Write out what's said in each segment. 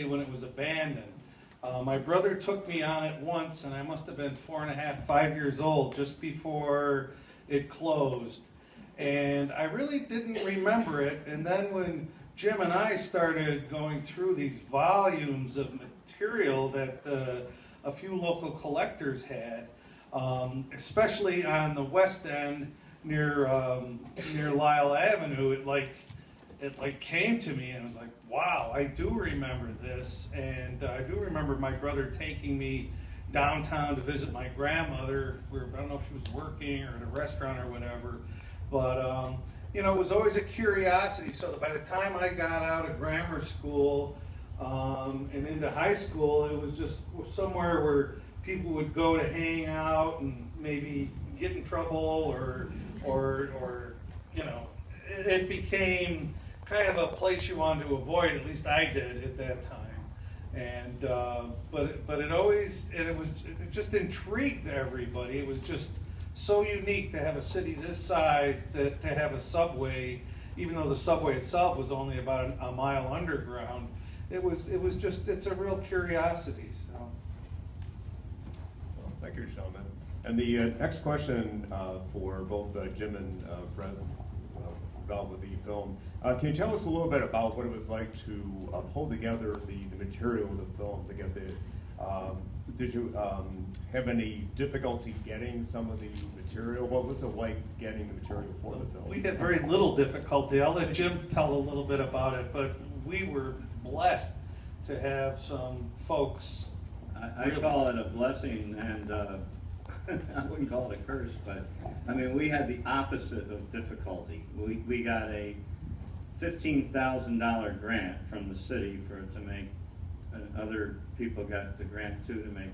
recently when it was abandoned. My brother took me on it once, and I must have been 4.5, 5 years old, just before it closed. And I really didn't remember it, and then when Jim and I started going through these volumes of material that a few local collectors had, especially on the west end near Lyle Avenue, it came to me, and I was like, wow, I do remember this. And I do remember my brother taking me downtown to visit my grandmother, where I don't know if she was working or at a restaurant or whatever, but you know, it was always a curiosity. So that by the time I got out of grammar school and into high school, it was just somewhere where people would go to hang out and maybe get in trouble, or you know, it became kind of a place you wanted to avoid. At least I did at that time. And but it just intrigued everybody. It was just so unique to have a city this size to have a subway, even though the subway itself was only about a mile underground. It's a real curiosity. So. Well, thank you, gentlemen. And the next question for both Jim and Fred involved with the film. Can you tell us a little bit about what it was like to pull together the material of the film to get the? Did you have any difficulty getting some of the material? What was it like getting the material for the film? We had very little difficulty. I'll let Jim tell a little bit about it, but we were blessed to have some folks. I call it a blessing, and I wouldn't call it a curse, but I mean, we had the opposite of difficulty. We got a $15,000 grant from the city to make, and other people got the grant too, to make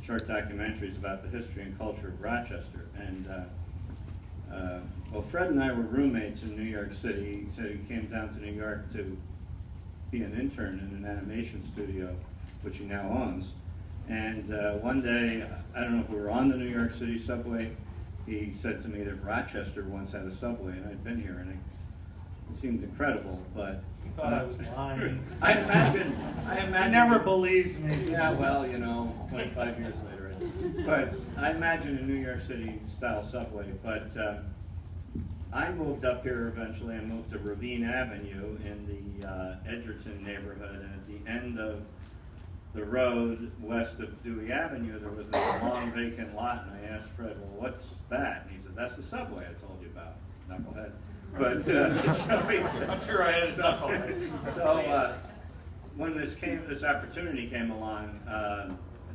short documentaries about the history and culture of Rochester. And well, Fred and I were roommates in New York City. He said he came down to New York to be an intern in an animation studio, which he now owns. And one day, I don't know if we were on the New York City subway, he said to me that Rochester once had a subway, and I'd been here, and it seemed incredible, but... He thought I was lying. I imagine... He never believed me. Yeah, well, you know, 25 years later. But I imagine a New York City style subway, but I moved up here eventually. I moved to Ravine Avenue in the Edgerton neighborhood, and at the end of the road west of Dewey Avenue, there was this long vacant lot, and I asked Fred, well, what's that? And he said, that's the subway I told you about, knucklehead. But so he said, I'm sure I had a knucklehead. So when this opportunity came along, I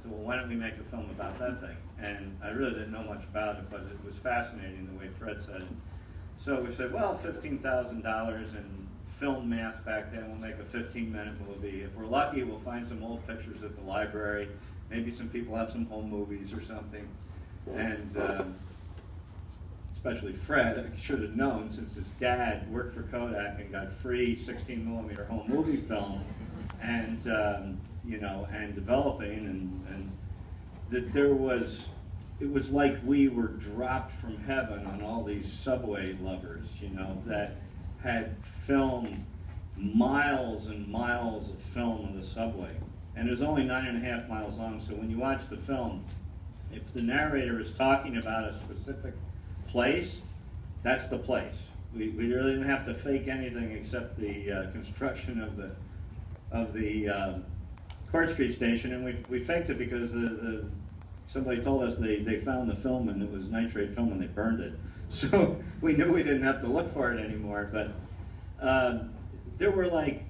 said, well, why don't we make a film about that thing? And I really didn't know much about it, but it was fascinating the way Fred said it. So we said, well, $15,000 and film math back then, we'll make a 15-minute movie. If we're lucky, we'll find some old pictures at the library. Maybe some people have some home movies or something. And especially Fred, I should have known, since his dad worked for Kodak and got free 16mm home movie film, and you know, and developing, and that there was, it was like we were dropped from heaven on all these subway lovers, you know, that had filmed miles and miles of film on the subway. And it was only 9.5 miles long, so when you watch the film, if the narrator is talking about a specific place, that's the place. We really didn't have to fake anything except the construction of the Court Street station, and we faked it because somebody told us they found the film and it was nitrate film and they burned it. So we knew we didn't have to look for it anymore, but there were like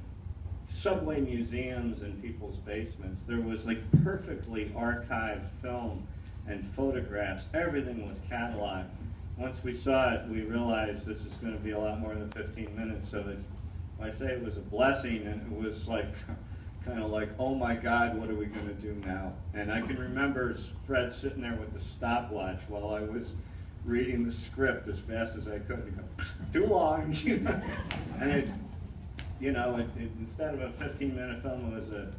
subway museums in people's basements. There was like perfectly archived film and photographs. Everything was cataloged. Once we saw it, we realized this is going to be a lot more than 15 minutes. So I say it was a blessing, and it was like kind of like, oh my God, what are we going to do now? And I can remember Fred sitting there with the stopwatch while I was reading the script as fast as I could. And go, too long, you know. And it, you know, instead of a 15-minute film, it was a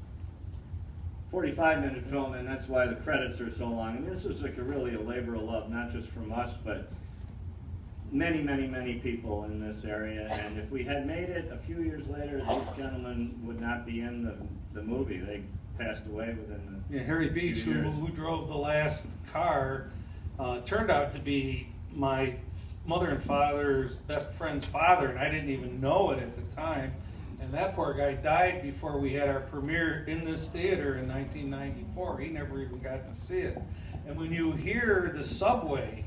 45-minute film, and that's why the credits are so long. And this was like really a labor of love, not just from us, but many, many, many people in this area, and if we had made it a few years later, these gentlemen would not be in the movie. They passed away within the Harry Beach, who drove the last car, turned out to be my mother and father's best friend's father, and I didn't even know it at the time. And that poor guy died before we had our premiere in this theater in 1994. He never even got to see it. And when you hear the Subway,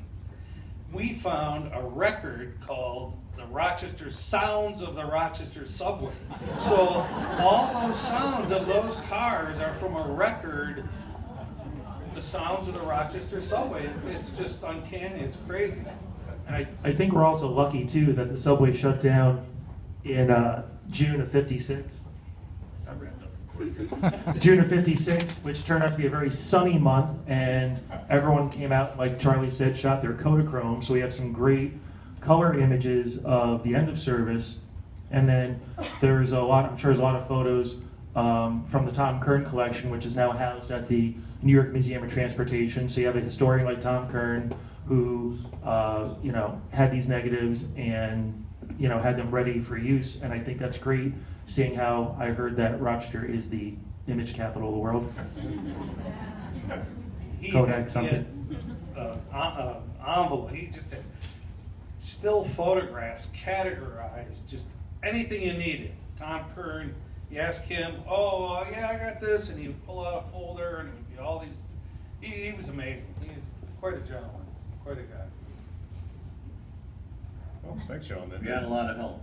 we found a record called the Rochester Sounds of the Rochester Subway. So all those sounds of those cars are from a record, the sounds of the Rochester Subway. It's just uncanny, it's crazy. And I think we're also lucky too that the subway shut down in June of '56. June of '56, which turned out to be a very sunny month, and everyone came out, like Charlie said, shot their Kodachrome, so we have some great color images of the end of service. And then there's a lot, I'm sure there's a lot of photos from the Tom Kern collection, which is now housed at the New York Museum of Transportation. So you have a historian like Tom Kern who had these negatives and had them ready for use, and I think that's great, seeing how I heard that Rochester is the image capital of the world. Kodak something. Envelope. He just had still photographs, categorized, just anything you needed. Tom Kern, you ask him, oh yeah, I got this, and he would pull out a folder, and it would be all these. He was amazing. He's quite a gentleman, quite a guy. Well, thanks, gentlemen. We got a lot of help.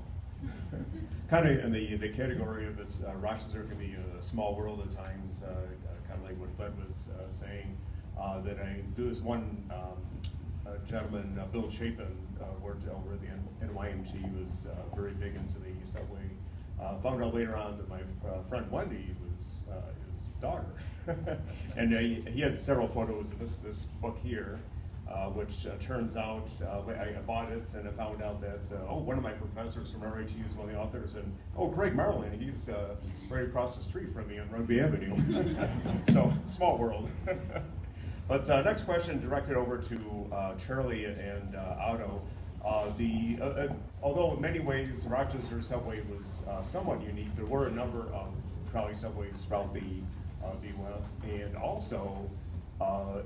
Kind of in the category of it's Rochester can be a small world at times, kind of like what Fred was saying. That I do this one gentleman, Bill Chapin, worked over at the NYMT. He was very big into the subway. Found out later on that my friend Wendy was his daughter, and he had several photos of this book here. Which turns out, I bought it and I found out that, one of my professors from RIT is one of the authors, and Greg Marlin, he's right across the street from me on Rugby Avenue. So, small world. But next question directed over to Charlie and Otto. Although in many ways Rochester Subway was somewhat unique, there were a number of trolley subways throughout the West, and also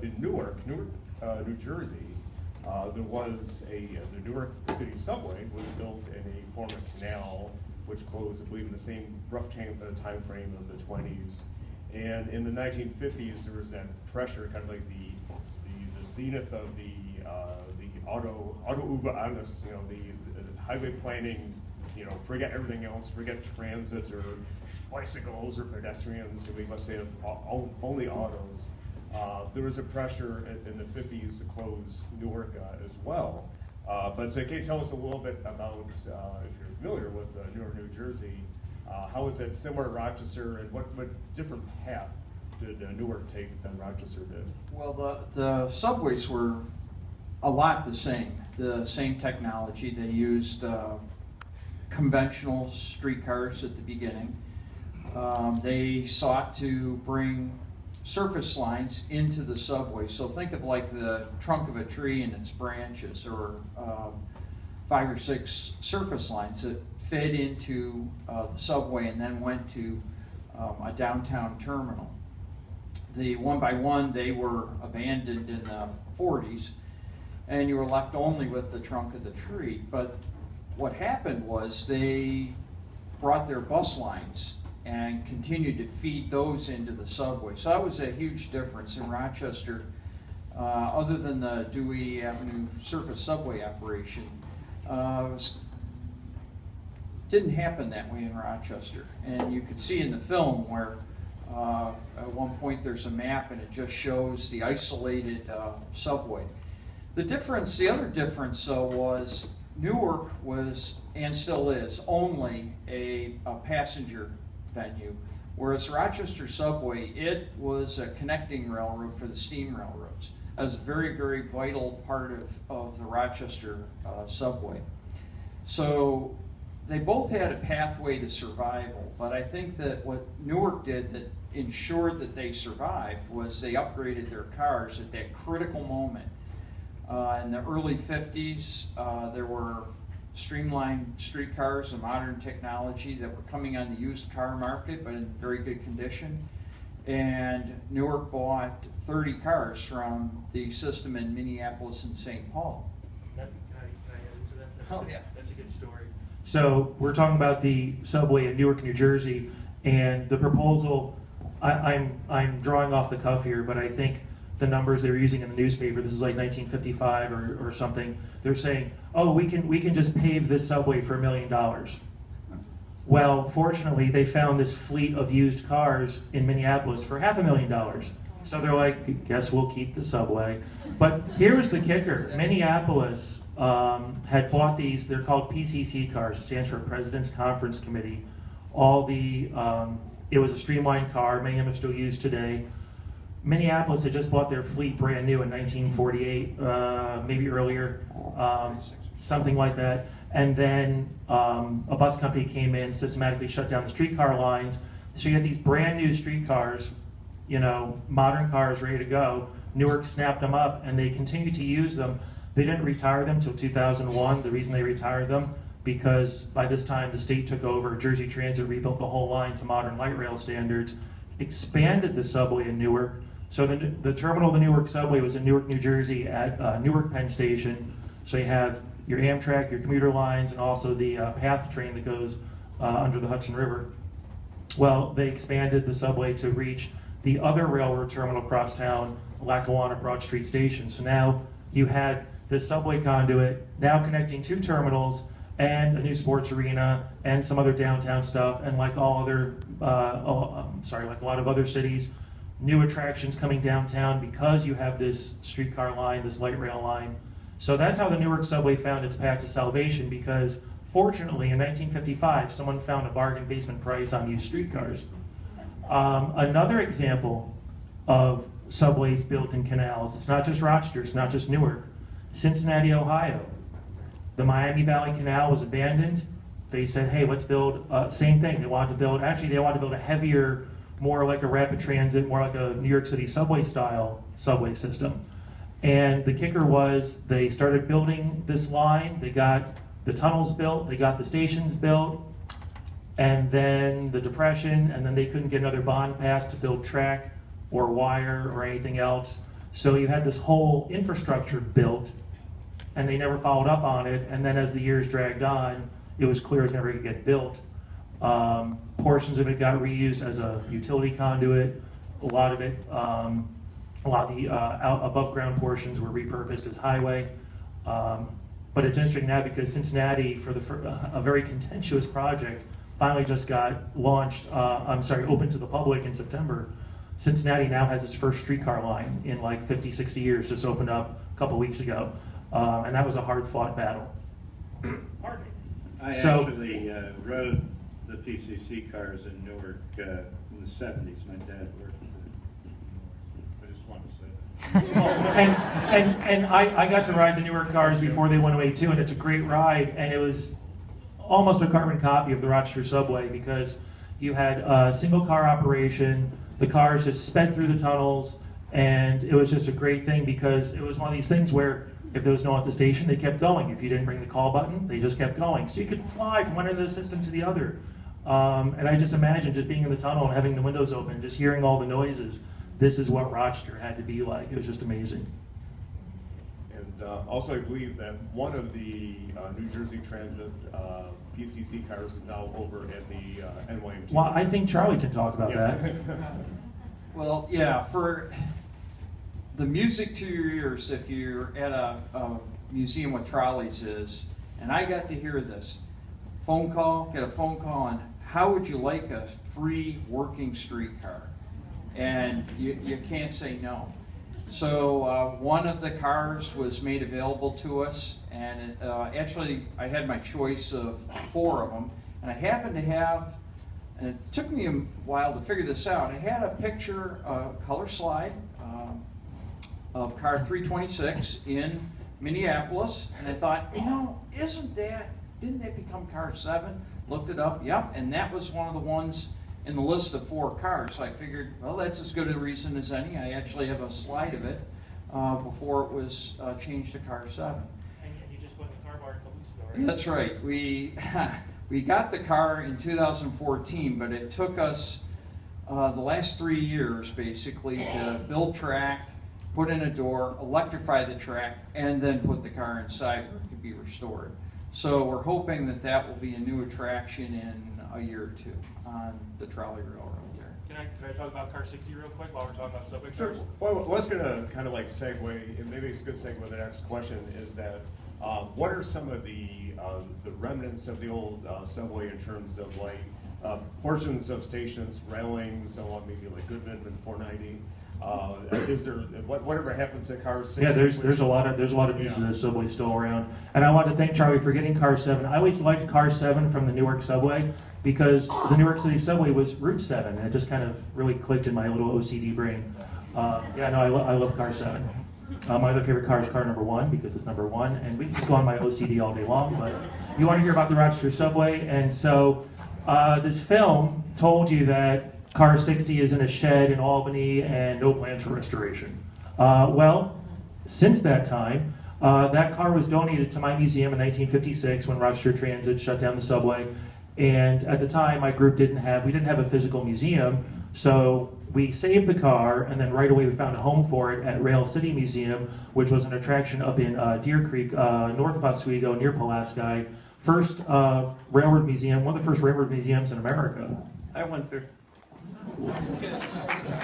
in Newark, New Jersey, there was the Newark City Subway was built in a former canal, which closed, I believe, in the same rough time frame of the 20s. And in the 1950s, there was that pressure, kind of like the zenith of the auto uber alles, the highway planning, forget everything else, forget transit or bicycles or pedestrians, and we must say only autos. There was a pressure in the 50s to close Newark as well. But can you tell us a little bit about, if you're familiar with Newark, New Jersey, how is it similar to Rochester, and what different path did Newark take than Rochester did? Well, the subways were a lot the same technology. They used conventional streetcars at the beginning. They sought to bring surface lines into the subway. So think of like the trunk of a tree and its branches, or 5 or 6 surface lines that fed into the subway and then went to a downtown terminal. The one by one, they were abandoned in the 40s, and you were left only with the trunk of the tree. But what happened was they brought their bus lines and continued to feed those into the subway. So that was a huge difference in Rochester. Other than the Dewey Avenue surface subway operation, didn't happen that way in Rochester. And you could see in the film where at one point there's a map and it just shows the isolated subway. The other difference was Newark was, and still is, only a passenger venue, whereas Rochester Subway, it was a connecting railroad for the steam railroads. That was a very, very vital part of the Rochester subway. So they both had a pathway to survival, but I think that what Newark did that ensured that they survived was they upgraded their cars at that critical moment In the early 50s, there were streamlined streetcars and modern technology that were coming on the used car market, but in very good condition. And Newark bought 30 cars from the system in Minneapolis and St. Paul. Can I add into that? Oh, yeah. That's a good story. So we're talking about the subway in Newark, New Jersey, and the proposal, I'm drawing off the cuff here, but I think the numbers they were using in the newspaper, this is like 1955 or something, they're saying, oh, we can just pave this subway for $1 million. Well, fortunately, they found this fleet of used cars in Minneapolis for $500,000. So they're like, guess we'll keep the subway. But here was the kicker. Minneapolis had bought these, they're called PCC cars, it stands for President's Conference Committee. It was a streamlined car, many of them are still used today. Minneapolis had just bought their fleet brand new in 1948, maybe earlier, something like that. And then a bus company came in, systematically shut down the streetcar lines. So you had these brand new streetcars, you know, modern cars ready to go. Newark snapped them up and they continued to use them. They didn't retire them until 2001. The reason they retired them, because by this time the state took over, Jersey Transit rebuilt the whole line to modern light rail standards, expanded the subway in Newark. So the terminal of the Newark subway was in Newark, New Jersey at Newark Penn Station. So you have your Amtrak, your commuter lines, and also the PATH train that goes under the Hudson River. Well, they expanded the subway to reach the other railroad terminal across town, Lackawanna Broad Street Station. So now you had this subway conduit now connecting two terminals and a new sports arena and some other downtown stuff, and like all other, like a lot of other cities, new attractions coming downtown because you have this streetcar line, this light rail line. So that's how the Newark subway found its path to salvation, because fortunately in 1955 someone found a bargain basement price on used streetcars. Another example of subways built in canals, it's not just Rochester, it's not just Newark, Cincinnati, Ohio. The Miami Valley Canal was abandoned. They said, hey, let's build, same thing, they wanted to build a heavier, more like a rapid transit, more like a New York City subway style subway system. And the kicker was they started building this line, they got the tunnels built, they got the stations built, and then the Depression, and then they couldn't get another bond passed to build track or wire or anything else. So you had this whole infrastructure built, and they never followed up on it, and then as the years dragged on, it was clear it was never going to get built. Portions of it got reused as a utility conduit, a lot of the above ground portions were repurposed as highway. But it's interesting now because Cincinnati, for a very contentious project, finally just got launched, open to the public in September. Cincinnati now has its first streetcar line in like 50, 60 years, just opened up a couple weeks ago. And that was a hard fought battle. I actually rode the PCC cars in Newark in the 70s. My dad worked with it. I just wanted to say that. And I got to ride the Newark cars before they went away too, and it's a great ride, and it was almost a carbon copy of the Rochester Subway because you had a single car operation, the cars just sped through the tunnels, and it was just a great thing because it was one of these things where if there was no one at the station, they kept going. If you didn't ring the call button, they just kept going. So you could fly from one end of the system to the other. And I just imagine just being in the tunnel and having the windows open, just hearing all the noises. This is what Rochester had to be like. It was just amazing. And also I believe that one of the New Jersey Transit PCC cars is now over at the NYMT. Well, I think Charlie can talk about Yes. that. Well, yeah, for the music to your ears, if you're at a museum with trolleys is, and I got to hear this, get a phone call on how would you like a free working streetcar? And you can't say no. So one of the cars was made available to us, and actually I had my choice of 4 of them, and I happened to have, and it took me a while to figure this out, I had a picture, color slide, of car 326 in Minneapolis, and I thought, didn't that become car 7? Looked it up, yep, and that was one of the ones in the list of 4 cars. So I figured, well, that's as good a reason as any. I actually have a slide of it. before it was changed to car 7. And you just put in the car bar a couple weeks ago, right? That's right. We got the car in 2014, but it took us the last 3 years basically to build track, put in a door, electrify the track, and then put the car inside where it could be restored. So we're hoping that that will be a new attraction in a year or two on the trolley railroad there. Can I talk about car 60 real quick while we're talking about subway Sure. cars? Well, I was going to kind of like segue, and maybe it's a good segue to the next question, is that what are some of the remnants of the old subway in terms of like portions of stations, railings, along maybe like Goodman and 490? Is there whatever happens to car 6? Yeah, there's a lot of pieces of the subway still around. And I want to thank Charlie for getting car 7. I always liked car 7 from the Newark subway because the Newark City subway was Route 7, and it just kind of really clicked in my little OCD brain. Yeah, no, I love car 7. My other favorite car is car number 1 because it's number 1, and we can just go on my OCD all day long. But you want to hear about the Rochester subway, and so this film told you that car 60 is in a shed in Albany and no plans for restoration. Well, since that time, that car was donated to my museum in 1956 when Rochester Transit shut down the subway. And at the time, my group didn't have a physical museum, so we saved the car, and then right away we found a home for it at Rail City Museum, which was an attraction up in Deer Creek, north of Oswego, near Pulaski. First railroad museum, one of the first railroad museums in America. I went there.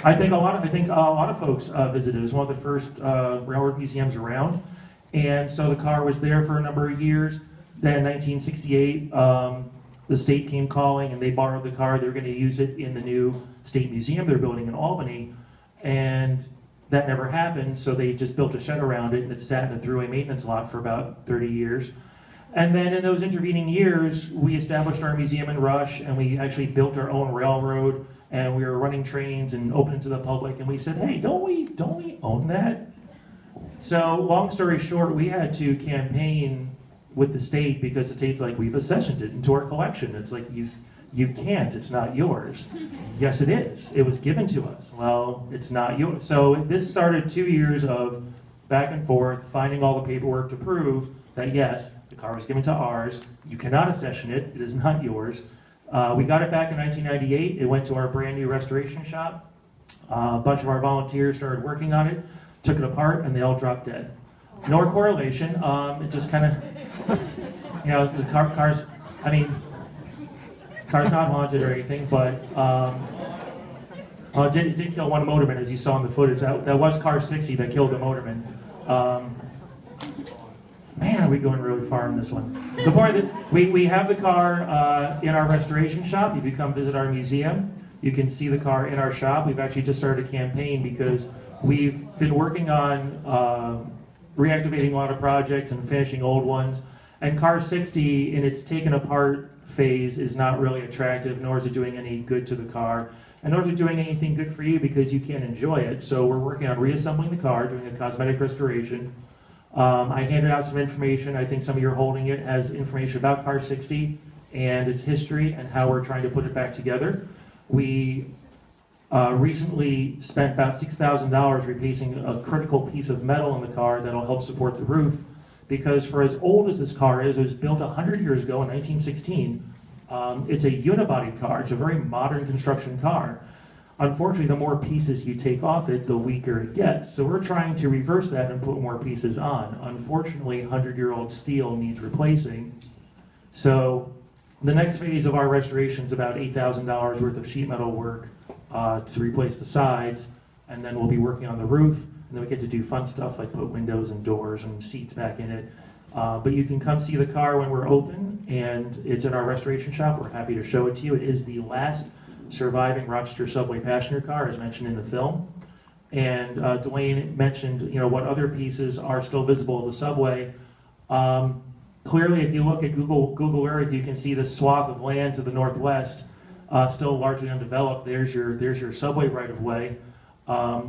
I think a lot of folks visited. It was one of the first railroad museums around, and so the car was there for a number of years. Then in 1968, the state came calling, and they borrowed the car. They were going to use it in the new state museum they're building in Albany, and that never happened. So they just built a shed around it, and it sat in a throughway maintenance lot for about 30 years. And then in those intervening years, we established our museum in Rush, and we actually built our own railroad. And we were running trains and open to the public, and we said, hey, don't we own that? So long story short, we had to campaign with the state because the state's like, we've accessioned it into our collection. It's like, you can't, it's not yours. Yes, it is. It was given to us. Well, it's not yours. So this started 2 years of back and forth, finding all the paperwork to prove that yes, the car was given to ours. You cannot accession it. It is not yours. We got it back in 1998. It went to our brand new restoration shop. A bunch of our volunteers started working on it, took it apart, and they all dropped dead. No correlation. It just kind of, the car's, car's not haunted or anything, but it did kill one motorman, as you saw in the footage. That was car 60 that killed the motorman. Man, are we going really far in this one. The point that we have the car in our restoration shop. If you come visit our museum, you can see the car in our shop. We've actually just started a campaign because we've been working on reactivating a lot of projects and finishing old ones. And car 60 in its taken apart phase is not really attractive, nor is it doing any good to the car. And nor is it doing anything good for you because you can't enjoy it. So we're working on reassembling the car, doing a cosmetic restoration. I handed out some information. I think some of you are holding it, has information about car 60 and its history and how we're trying to put it back together. We recently spent about $6,000 replacing a critical piece of metal in the car that'll help support the roof, because for as old as this car is, it was built 100 years ago in 1916. It's a unibody car. It's a very modern construction car. Unfortunately, the more pieces you take off it, the weaker it gets. So we're trying to reverse that and put more pieces on. Unfortunately, 100-year-old steel needs replacing. So the next phase of our restoration is about $8,000 worth of sheet metal work to replace the sides, and then we'll be working on the roof, and then we get to do fun stuff like put windows and doors and seats back in it. But you can come see the car when we're open, and it's in our restoration shop. We're happy to show it to you. It is the last surviving Rochester Subway passenger car, as mentioned in the film. And DeWain mentioned, what other pieces are still visible of the subway. Clearly, if you look at Google Earth, you can see the swath of land to the northwest, still largely undeveloped. There's your subway right-of-way.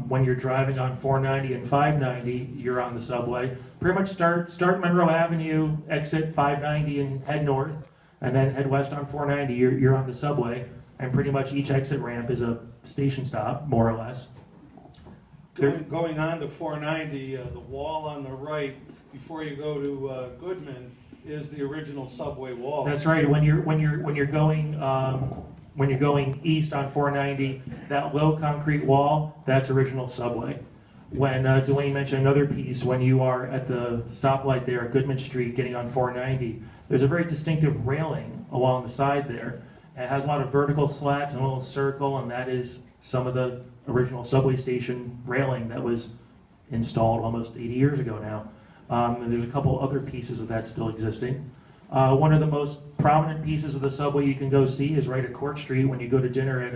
When you're driving on 490 and 590, you're on the subway. Pretty much start Monroe Avenue, exit 590 and head north, and then head west on 490, you're on the subway. And pretty much each exit ramp is a station stop, more or less. Going on to 490, the wall on the right before you go to Goodman is the original subway wall. That's right. When you're going east on 490, that low concrete wall, that's original subway. When DeWain mentioned another piece, when you are at the stoplight there at Goodman Street getting on 490, there's a very distinctive railing along the side there. It has a lot of vertical slats and a little circle, and that is some of the original subway station railing that was installed almost 80 years ago now. And there's a couple other pieces of that still existing. One of the most prominent pieces of the subway you can go see is right at Court Street when you go to dinner at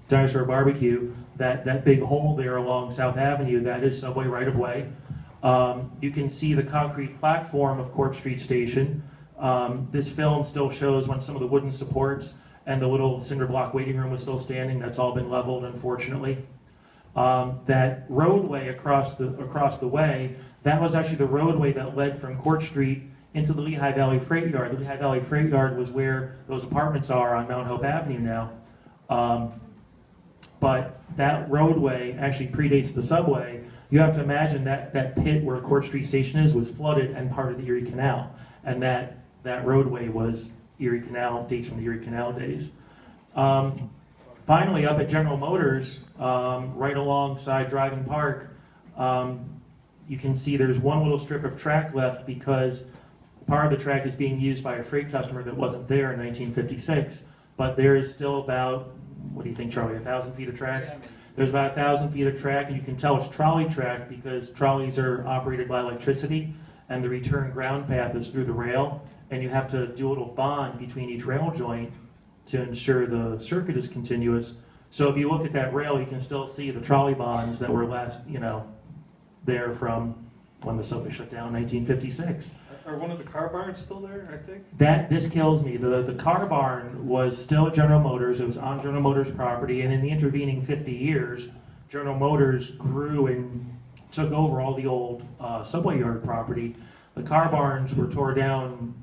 Dinosaur Barbecue. That big hole there along South Avenue, that is subway right of way. You can see the concrete platform of Court Street Station. This film still shows when some of the wooden supports and the little cinder block waiting room was still standing. That's all been leveled, unfortunately. That roadway across the way, that was actually the roadway that led from Court Street into the Lehigh Valley Freight Yard. The Lehigh Valley Freight Yard was where those apartments are on Mount Hope Avenue now. But that roadway actually predates the subway. You have to imagine that pit where Court Street Station is was flooded and part of the Erie Canal. And that roadway was Erie Canal, dates from the Erie Canal days. Finally, up at General Motors, right alongside Driving Park, you can see there's one little strip of track left because part of the track is being used by a freight customer that wasn't there in 1956. But there is still about, what do you think, Charlie, 1,000 feet of track? Yeah, There's about 1,000 feet of track, and you can tell it's trolley track because trolleys are operated by electricity, and the return ground path is through the rail, and you have to do a little bond between each rail joint to ensure the circuit is continuous. So if you look at that rail, you can still see the trolley bonds that were last, there from when the subway shut down in 1956. Are one of the car barns still there, I think? This kills me. The car barn was still at General Motors. It was on General Motors property, and in the intervening 50 years, General Motors grew and took over all the old subway yard property. The car barns were tore down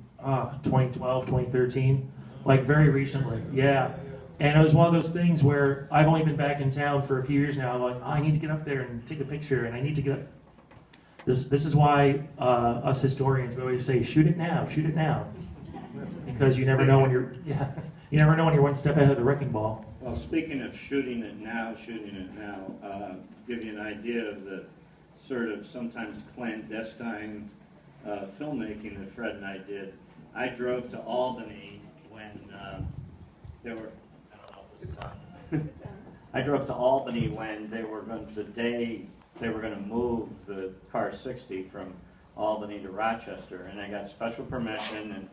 2012, 2013, like very recently. Yeah. And it was one of those things where I've only been back in town for a few years now. I'm like, I need to get up there and take a picture, and I need to get up. This is why us historians always say, shoot it now, because you never know when you're one step ahead of the wrecking ball. Well, speaking of shooting it now, give you an idea of the sort of sometimes clandestine filmmaking that Fred and I did. I drove to Albany when there were, I don't know if this is on. I drove to Albany when the day they were going to move the car 60 from Albany to Rochester, and I got special permission and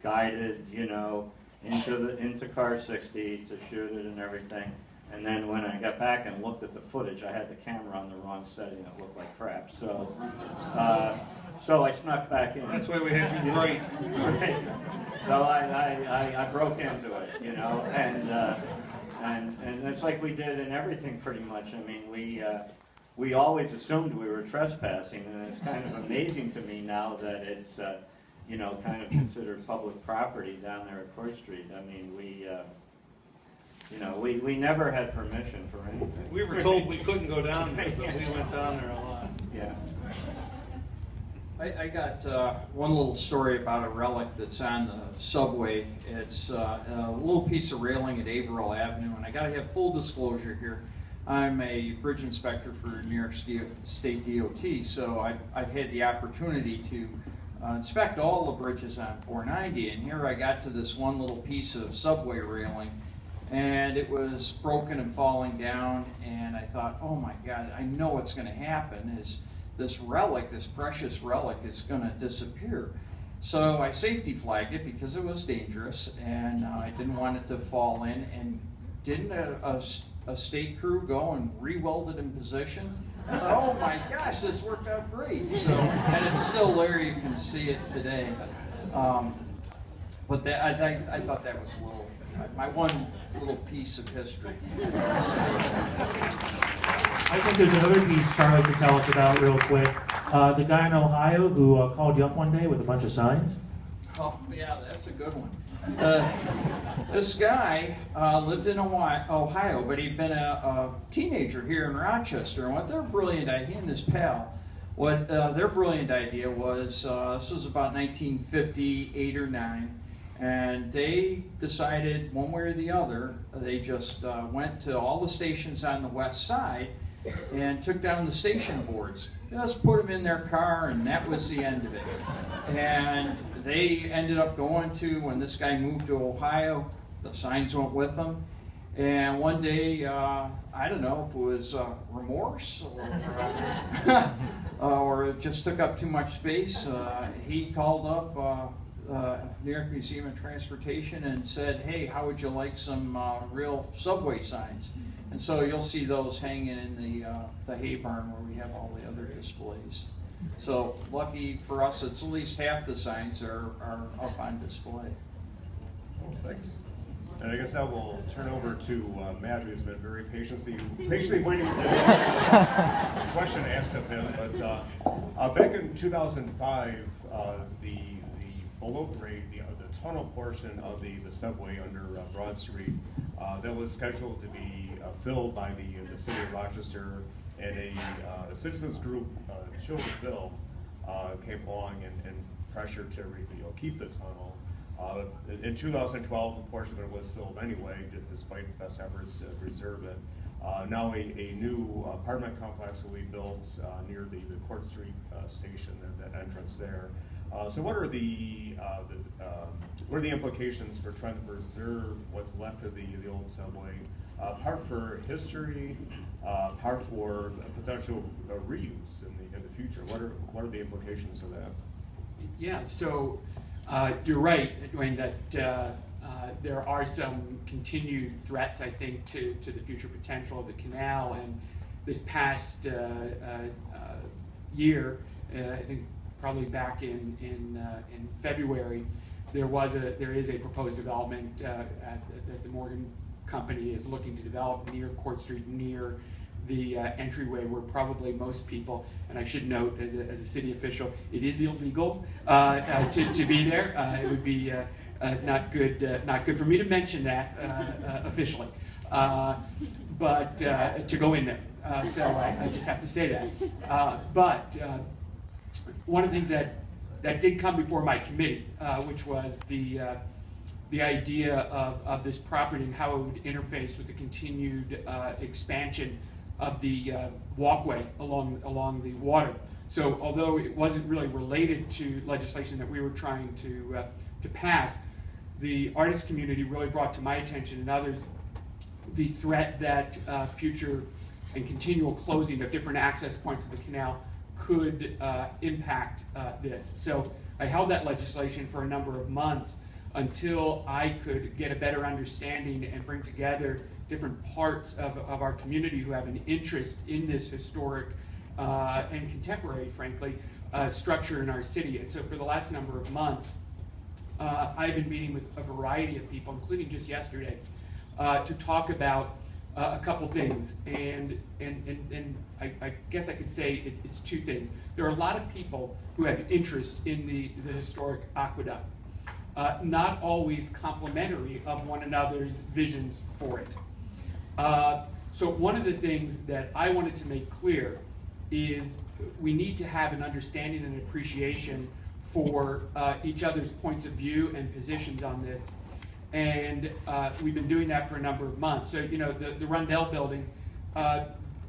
guided, into car 60 to shoot it and everything. And then when I got back and looked at the footage, I had the camera on the wrong setting. It looked like crap. So I snuck back in. That's why we had you right. Right. So I broke into it, and it's like we did in everything pretty much. I mean, we always assumed we were trespassing, and it's kind of amazing to me now that it's kind of considered public property down there at Court Street. I mean, we never had permission for anything. We were told we couldn't go down there, but we went down there a lot. Yeah. I got one little story about a relic that's on the subway. It's a little piece of railing at Averill Avenue, and I got to have full disclosure here. I'm a bridge inspector for New York State DOT, so I've had the opportunity to inspect all the bridges on 490, and here I got to this one little piece of subway railing, and it was broken and falling down, and I thought, oh my God, I know what's going to happen is this relic, this precious relic, is going to disappear. So I safety flagged it because it was dangerous, and I didn't want it to fall in, and didn't a state crew go and re-weld it in position? I thought, oh my gosh, this worked out great. So, and it's still there, you can see it today. But I thought that was my one little piece of history. I think there's another piece Charlie could tell us about real quick. The guy in Ohio who called you up one day with a bunch of signs. Oh yeah, that's a good one. This guy lived in Ohio, but he'd been a teenager here in Rochester. And what their brilliant idea, he and his pal, what their brilliant idea was, this was about 1958 or 9, and they decided one way or the other, they just went to all the stations on the west side and took down the station boards. Just put them in their car, and that was the end of it. And they ended up going to, when this guy moved to Ohio, the signs went with them. And one day, I don't know if it was remorse or it just took up too much space, he called up New York Museum of Transportation and said, hey, how would you like some real subway signs? And so you'll see those hanging in the hay barn where we have all the other displays. So lucky for us, it's at least half the signs are up on display. Well, thanks. And I guess I will turn over to Matt, who's been very patiently waiting for the question asked of him. But back in 2005, the below grade, the tunnel portion of the subway under Broad Street, that was scheduled to be filled by the city of Rochester, and a citizens group, Chill the Bill, came along and pressured to keep the tunnel. In 2012, a portion of it was filled anyway, despite best efforts to preserve it. Now a new apartment complex will be built near the Court Street station, that entrance there. So what are the implications for trying to preserve what's left of the old subway? Part for history, part for potential reuse in the future. What are the implications of that? Yeah, so you're right, DeWain, that there are some continued threats, I think, to the future potential of the canal. And this past year, I think probably back in February, there is a proposed development that the Morgan Company is looking to develop near Court Street, near the entryway where probably most people, and I should note as a city official, it is illegal to be there. It would be not good for me to mention that officially, but to go in there. So I just have to say that. But one of the things that did come before my committee, which was the idea of this property and how it would interface with the continued expansion of the walkway along the water. So although it wasn't really related to legislation that we were trying to pass, the artist community really brought to my attention and others the threat that future and continual closing of different access points of the canal could impact this. So I held that legislation for a number of months until I could get a better understanding and bring together different parts of our community who have an interest in this historic and contemporary, frankly, structure in our city. And so for the last number of months, I've been meeting with a variety of people, including just yesterday, to talk about a couple things. And I guess I could say it's two things. There are a lot of people who have interest in the historic aqueduct, not always complimentary of one another's visions for it. So one of the things that I wanted to make clear is we need to have an understanding and appreciation for each other's points of view and positions on this. And we've been doing that for a number of months. So, you know, the Rundell building,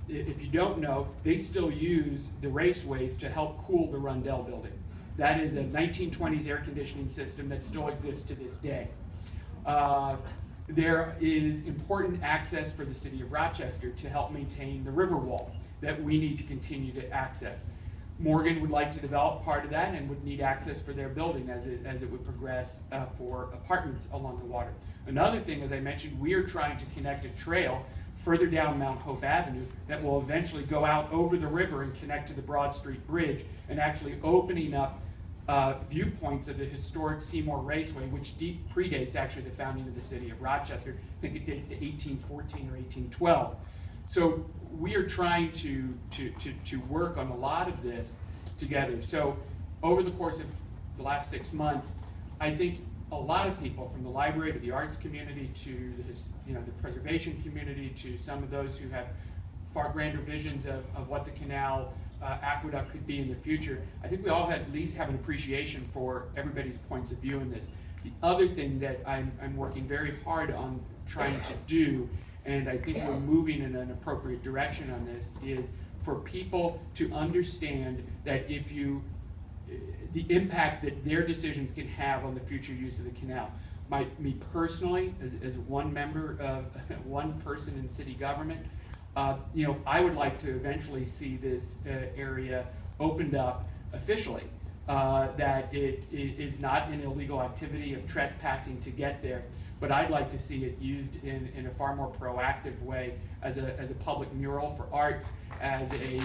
if you don't know, they still use the raceways to help cool the Rundell building. That is a 1920s air conditioning system that still exists to this day. There is important access for the city of Rochester to help maintain the river wall that we need to continue to access. Morgan would like to develop part of that and would need access for their building as it would progress for apartments along the water. Another thing, as I mentioned, we are trying to connect a trail further down Mount Hope Avenue that will eventually go out over the river and connect to the Broad Street Bridge, and actually opening up viewpoints of the historic Seymour Raceway, which predates actually the founding of the city of Rochester. I think it dates to 1814 or 1812. So we are trying to work on a lot of this together. So over the course of the last 6 months, I think a lot of people, from the library to the arts community to the preservation community to some of those who have far grander visions of what the canal aqueduct could be in the future. I think we all at least have an appreciation for everybody's points of view in this. The other thing that I'm working very hard on trying to do, and I think we're moving in an appropriate direction on this, is for people to understand that the impact that their decisions can have on the future use of the canal. Me personally, as one member of one person in city government, I would like to eventually see this area opened up officially. That it is not an illegal activity of trespassing to get there, but I'd like to see it used in a far more proactive way as a public mural for art, as a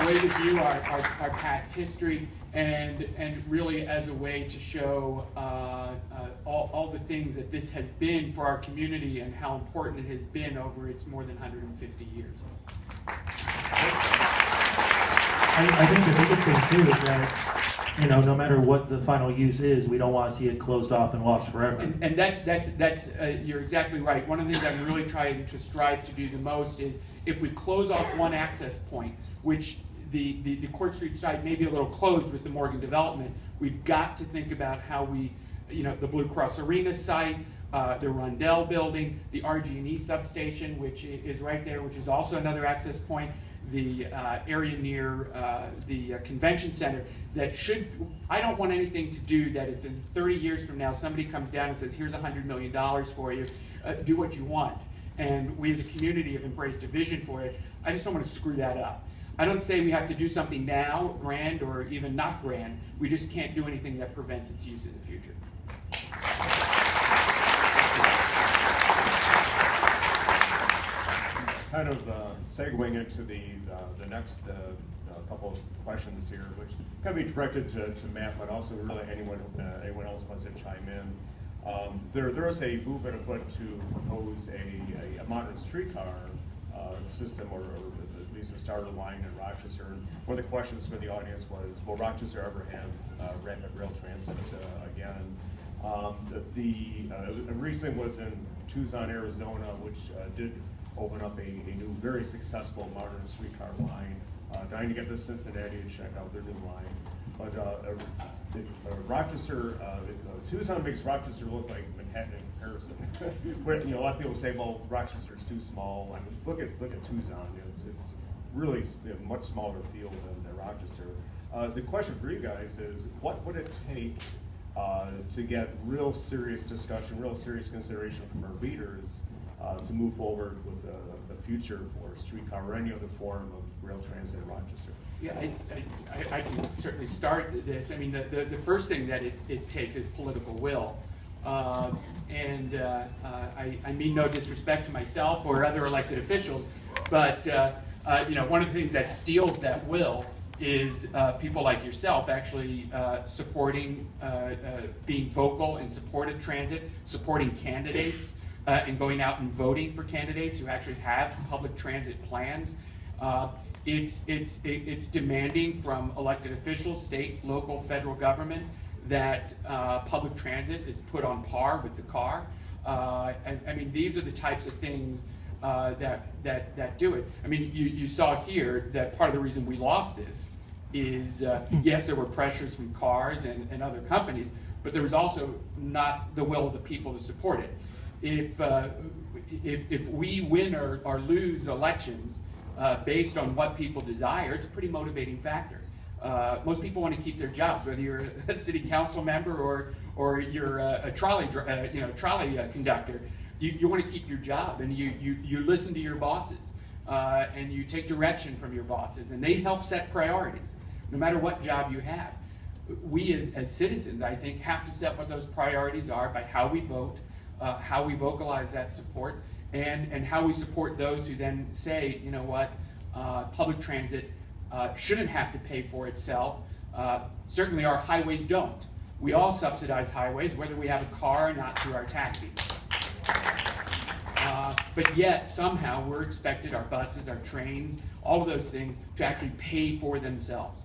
way to view our past history, and really as a way to show all the things that this has been for our community and how important it has been over its more than 150 years. I think the biggest thing too is that, no matter what the final use is, we don't want to see it closed off and lost forever. And that's you're exactly right. One of the things I'm really trying to strive to do the most is, if we close off one access point, which the Court Street side may be a little closed with the Morgan development, we've got to think about how we, the Blue Cross Arena site, the Rundell building, the RG&E substation, which is right there, which is also another access point, the area near the convention center, that I don't want anything to do that if in 30 years from now somebody comes down and says, here's $100 million for you, do what you want. And we as a community have embraced a vision for it. I just don't want to screw that up. I don't say we have to do something now, grand or even not grand. We just can't do anything that prevents its use in the future. Kind of segueing into the next couple of questions here, which can be directed to Matt, but also really anyone else wants to chime in. There is a movement afoot to propose a modern streetcar system, or at least a starter line in Rochester. And one of the questions for the audience was, will Rochester ever have rapid rail transit again? The recent was in Tucson, Arizona, which did open up a new, very successful modern streetcar line. Dying to get to Cincinnati and check out their new line. But Rochester, Tucson makes Rochester look like Manhattan in comparison. Where, a lot of people say, well, Rochester's too small. I mean, look at Tucson. It's really a much smaller field than Rochester. The question for you guys is, what would it take to get real serious discussion, real serious consideration from our leaders to move forward with the future for streetcar or any other form of rail transit in Rochester? Yeah, I can certainly start this. I mean, the first thing that it takes is political will. I mean no disrespect to myself or other elected officials, but one of the things that steals that will is people like yourself actually supporting, being vocal in support of transit, supporting candidates, and going out and voting for candidates who actually have public transit plans. It's demanding from elected officials, state, local, federal government, that public transit is put on par with the car. I mean, these are the types of things that do it. I mean, you saw here that part of the reason we lost this is, yes, there were pressures from cars and other companies, but there was also not the will of the people to support it. If we win or lose elections based on what people desire, it's a pretty motivating factor. Most people want to keep their jobs, whether you're a city council member or you're a trolley conductor. You want to keep your job, and you listen to your bosses, and you take direction from your bosses, and they help set priorities, no matter what job you have. We as citizens, I think, have to set what those priorities are by how we vote, how we vocalize that support, and how we support those who then say, you know what, public transit shouldn't have to pay for itself. Certainly our highways don't. We all subsidize highways, whether we have a car or not, through our taxis. But yet, somehow, we're expected, our buses, our trains, all of those things, to actually pay for themselves.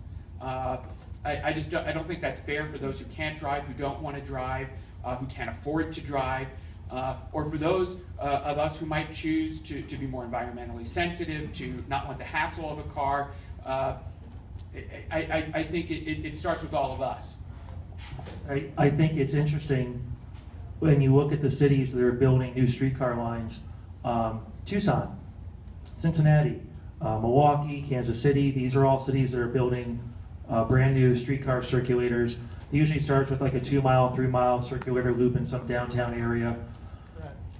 I don't think that's fair for those who can't drive, who don't want to drive, who can't afford to drive, or for those of us who might choose to be more environmentally sensitive, to not want the hassle of a car. I think it starts with all of us. I think it's interesting when you look at the cities that are building new streetcar lines. Tucson, Cincinnati, Milwaukee, Kansas City, these are all cities that are building brand new streetcar circulators. It usually starts with like a 2-mile, 3-mile circulator loop in some downtown area.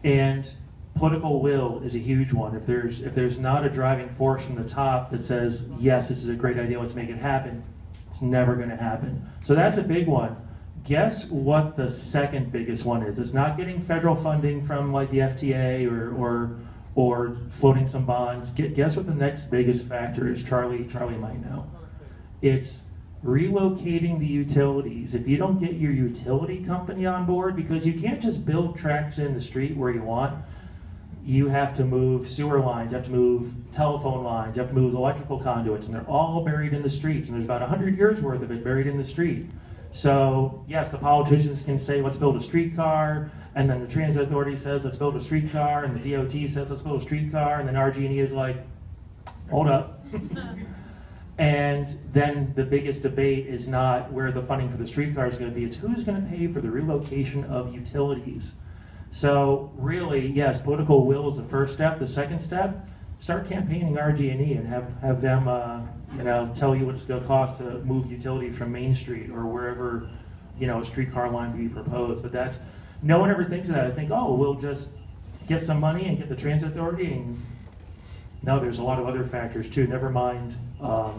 And political will is a huge one. If there's not a driving force from the top that says, yes, this is a great idea, let's make it happen, it's never going to happen. So that's a big one. Guess what the second biggest one is? It's not getting federal funding from like the FTA or floating some bonds. Guess what the next biggest factor is? Charlie might know. It's relocating the utilities. If you don't get your utility company on board, because you can't just build tracks in the street where you want, you have to move sewer lines, you have to move telephone lines, you have to move electrical conduits, and they're all buried in the streets, and there's about 100 years worth of it buried in the street. So yes, the politicians can say, let's build a streetcar, and then the transit authority says, let's build a streetcar, and the DOT says, let's build a streetcar, and then RG&E is like, hold up. And then the biggest debate is not where the funding for the streetcar is going to be, it's who's going to pay for the relocation of utilities. So really, yes, political will is the first step. The second step, start campaigning RG&E and have them tell you what it's going to cost to move utilities from Main Street or wherever a streetcar line be proposed. But that's, no one ever thinks of that. I think, oh, we'll just get some money and get the transit authority, and no, there's a lot of other factors too. Never mind, the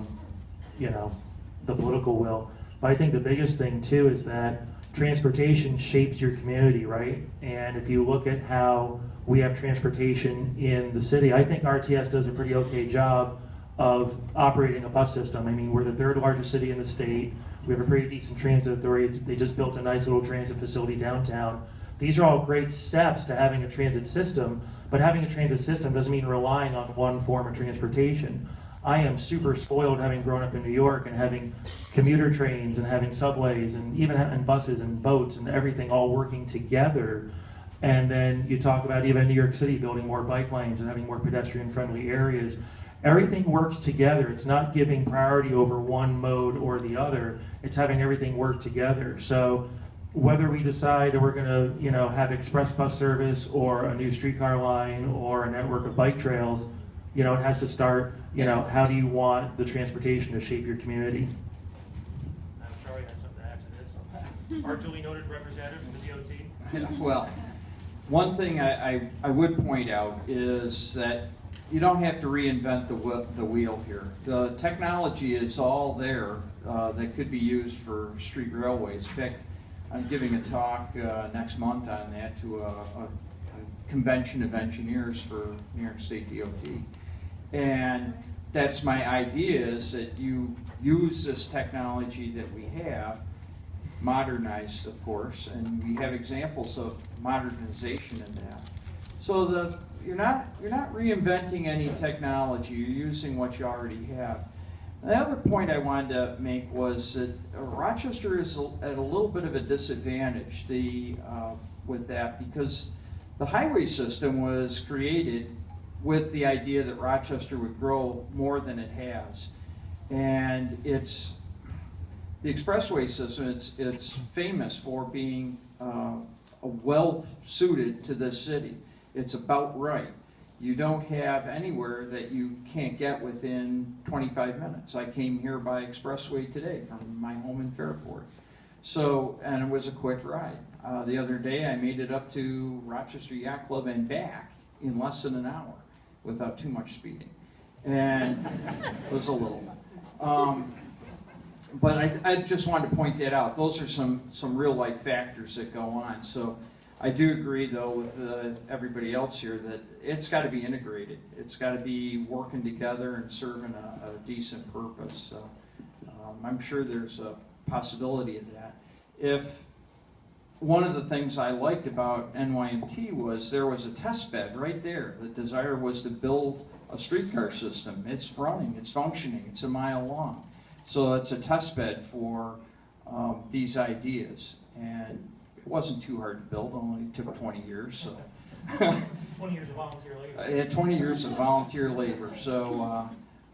political will. But I think the biggest thing too is that transportation shapes your community, right? And if you look at how we have transportation in the city, I think RTS does a pretty okay job of operating a bus system. I mean, we're the 3rd largest city in the state. We have a pretty decent transit authority. They just built a nice little transit facility downtown. These are all great steps to having a transit system, but having a transit system doesn't mean relying on one form of transportation. I am super spoiled having grown up in New York and having commuter trains and having subways and even having buses and boats and everything all working together. And then you talk about even New York City building more bike lanes and having more pedestrian-friendly areas. Everything works together. It's not giving priority over one mode or the other. It's having everything work together. So whether we decide we're going to, have express bus service or a new streetcar line or a network of bike trails, it has to start, how do you want the transportation to shape your community? I'm sorry, has something to add to this. Our duly noted representative from the DOT. Well, one thing I would point out is that you don't have to reinvent the wheel here. The technology is all there that could be used for street railways. In fact, I'm giving a talk next month on that to a convention of engineers for New York State DOT. And that's my idea, is that you use this technology that we have, modernized of course, and we have examples of modernization in that. So you're not reinventing any technology, you're using what you already have. The other point I wanted to make was that Rochester is at a little bit of a disadvantage with that, because the highway system was created with the idea that Rochester would grow more than it has. And it's the expressway system, it's famous for being well suited to this city. It's about right. You don't have anywhere that you can't get within 25 minutes. I came here by expressway today from my home in Fairport. So, and it was a quick ride. The other day I made it up to Rochester Yacht Club and back in less than an hour without too much speeding. And it was a little. But I just wanted to point that out. Those are some real life factors that go on. So I do agree, though, with everybody else here that it's got to be integrated. It's got to be working together and serving a decent purpose. So I'm sure there's a possibility of that. If one of the things I liked about NYMT was there was a test bed right there. The desire was to build a streetcar system. It's running, it's functioning, it's a mile long. So it's a test bed for these ideas, and it wasn't too hard to build. Only took 20 years. So 20 years of volunteer labor. I had 20 years of volunteer labor. So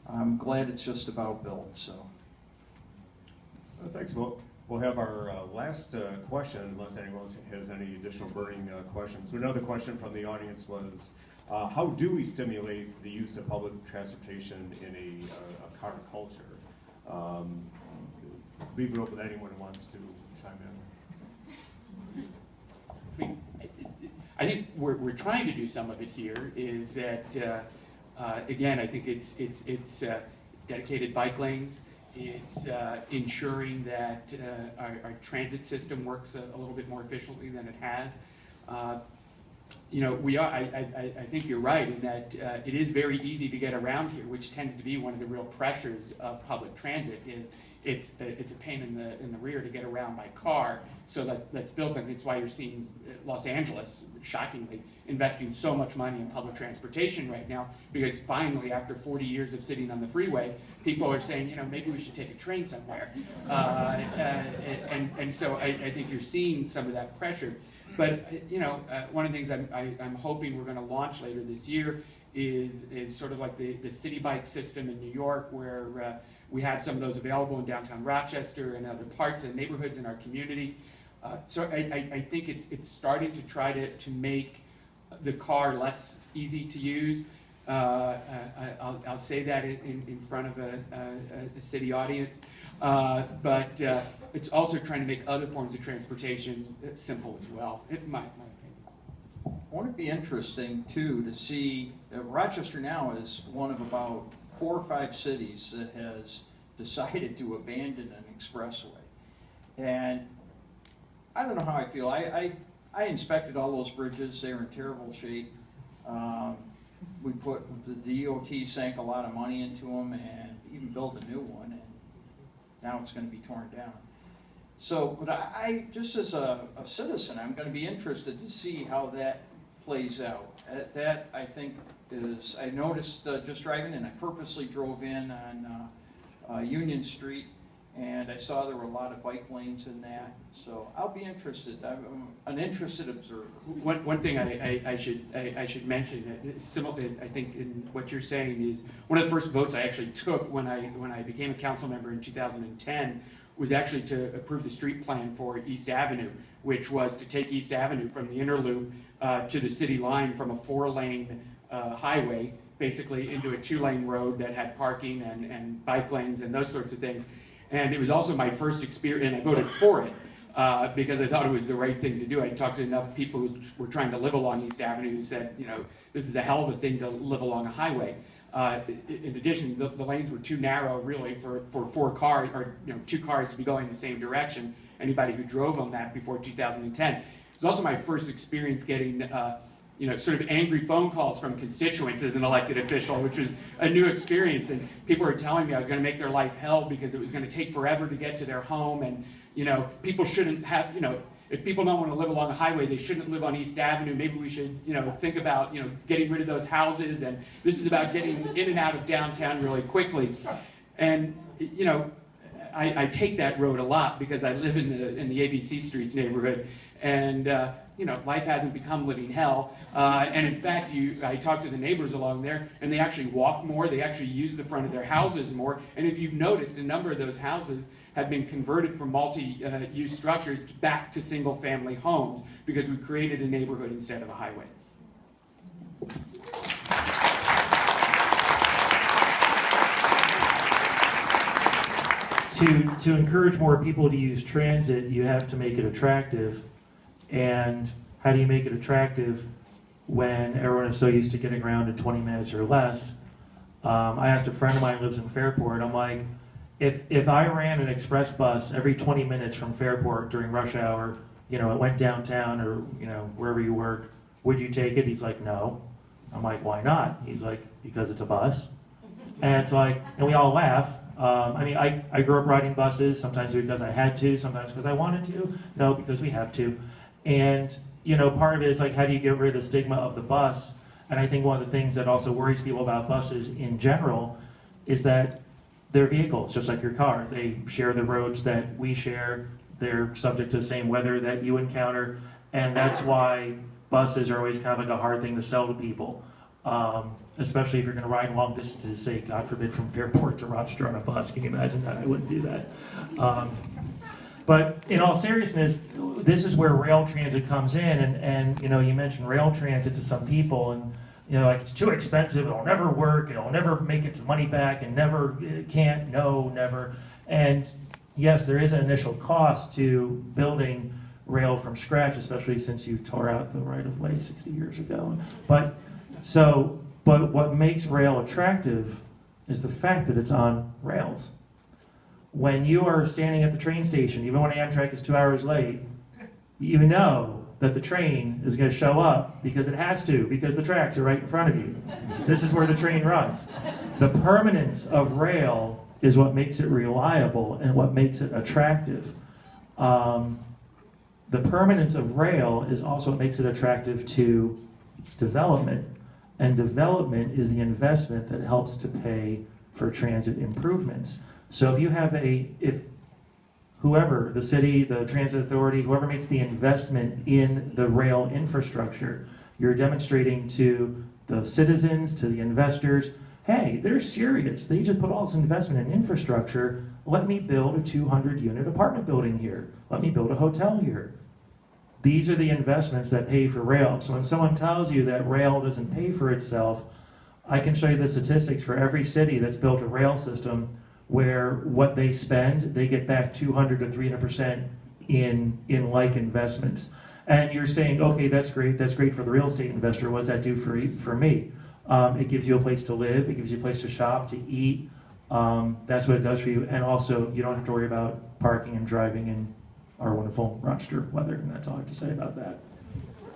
I'm glad it's just about built. So Thanks. We'll have our last question, unless anyone else has any additional burning questions. Another question from the audience was, how do we stimulate the use of public transportation in a car culture? Leave it open to anyone who wants to chime in. I think we're trying to do some of it here. Is that again? I think it's dedicated bike lanes. It's ensuring that our transit system works a little bit more efficiently than it has. You know, I think you're right in that it is very easy to get around here, which tends to be one of the real pressures of public transit. Is it's a pain in the rear to get around by car. So that's built, and it's why you're seeing Los Angeles, shockingly, investing so much money in public transportation right now, because finally, after 40 years of sitting on the freeway, people are saying, you know, maybe we should take a train somewhere. And so I think you're seeing some of that pressure. But you know, one of the things I'm hoping we're going to launch later this year is sort of like the city bike system in New York, where we have some of those available in downtown Rochester and other parts and neighborhoods in our community. So I think it's starting to try to make the car less easy to use. I'll say that in front of a city audience. But it's also trying to make other forms of transportation simple as well, in my opinion. won't it be interesting too to see Rochester now is one of about 4 or 5 cities that has decided to abandon an expressway. And I don't know how I feel. I inspected all those bridges. They were in terrible shape. We put, the DOT sank a lot of money into them and even built a new one, and now it's going to be torn down. So, but I just as a citizen, I'm going to be interested to see how that plays out. That, I think, is, I noticed just driving in, I purposely drove in on Union Street, and I saw there were a lot of bike lanes in that. So I'll be interested. I'm an interested observer. One thing I should mention, similar, I think, in what you're saying is one of the first votes I actually took when I became a council member in 2010 was actually to approve the street plan for East Avenue, which was to take East Avenue from the inner loop to the city line from a 4-lane highway, basically into a 2-lane road that had parking and bike lanes and those sorts of things. And it was also my first experience, and I voted for it because I thought it was the right thing to do. I talked to enough people who were trying to live along East Avenue who said, you know, this is a hell of a thing to live along a highway. In addition, the lanes were too narrow, really, for 4 cars, or 2 cars to be going the same direction. Anybody who drove on that before 2010. It was also my first experience getting, sort of angry phone calls from constituents as an elected official, which was a new experience. And people were telling me I was going to make their life hell because it was going to take forever to get to their home, and people shouldn't have, if people don't want to live along a highway, they shouldn't live on East Avenue. Maybe we should, think about, getting rid of those houses. And this is about getting in and out of downtown really quickly. And, I take that road a lot because I live in the ABC Streets neighborhood. And, life hasn't become living hell. And in fact, I talked to the neighbors along there, and they actually walk more. They actually use the front of their houses more. And if you've noticed, a number of those houses have been converted from multi-use structures back to single-family homes because we created a neighborhood instead of a highway. To encourage more people to use transit, you have to make it attractive. And how do you make it attractive when everyone is so used to getting around in 20 minutes or less? I asked a friend of mine who lives in Fairport, I'm like, if I ran an express bus every 20 minutes from Fairport during rush hour, it went downtown or, wherever you work, would you take it? He's like, no. I'm like, why not? He's like, because it's a bus. And it's like, and we all laugh. I grew up riding buses, sometimes because I had to, sometimes because I wanted to. No, because we have to. And, part of it is like, how do you get rid of the stigma of the bus? And I think one of the things that also worries people about buses in general is that they're vehicles, just like your car. They share the roads that we share. They're subject to the same weather that you encounter, and that's why buses are always kind of like a hard thing to sell to people, especially if you're going to ride long distances, say, God forbid, from Fairport to Rochester on a bus. Can you imagine that? I wouldn't do that. But in all seriousness, this is where rail transit comes in, and you know, you mentioned rail transit to some people, and you know, like, it's too expensive, it'll never work, it'll never make its money back, and never, it can't, no, never. And yes, there is an initial cost to building rail from scratch, especially since you tore out the right-of-way 60 years ago. But what makes rail attractive is the fact that it's on rails. When you are standing at the train station, even when Amtrak is 2 hours late, you know that the train is going to show up because it has to, because the tracks are right in front of you. This is where the train runs. The permanence of rail is what makes it reliable and what makes it attractive. The permanence of rail is also what makes it attractive to development. And development is the investment that helps to pay for transit improvements. So if you have whoever, the city, the transit authority, whoever makes the investment in the rail infrastructure, you're demonstrating to the citizens, to the investors, hey, they're serious. They just put all this investment in infrastructure. Let me build a 200-unit apartment building here. Let me build a hotel here. These are the investments that pay for rail. So when someone tells you that rail doesn't pay for itself, I can show you the statistics for every city that's built a rail system where what they spend, they get back 200 to 300% in like investments. And you're saying, okay, that's great for the real estate investor. What does that do for me? It gives you a place to live, it gives you a place to shop, to eat. That's what it does for you. And also, you don't have to worry about parking and driving in our wonderful Rochester weather, and that's all I have to say about that.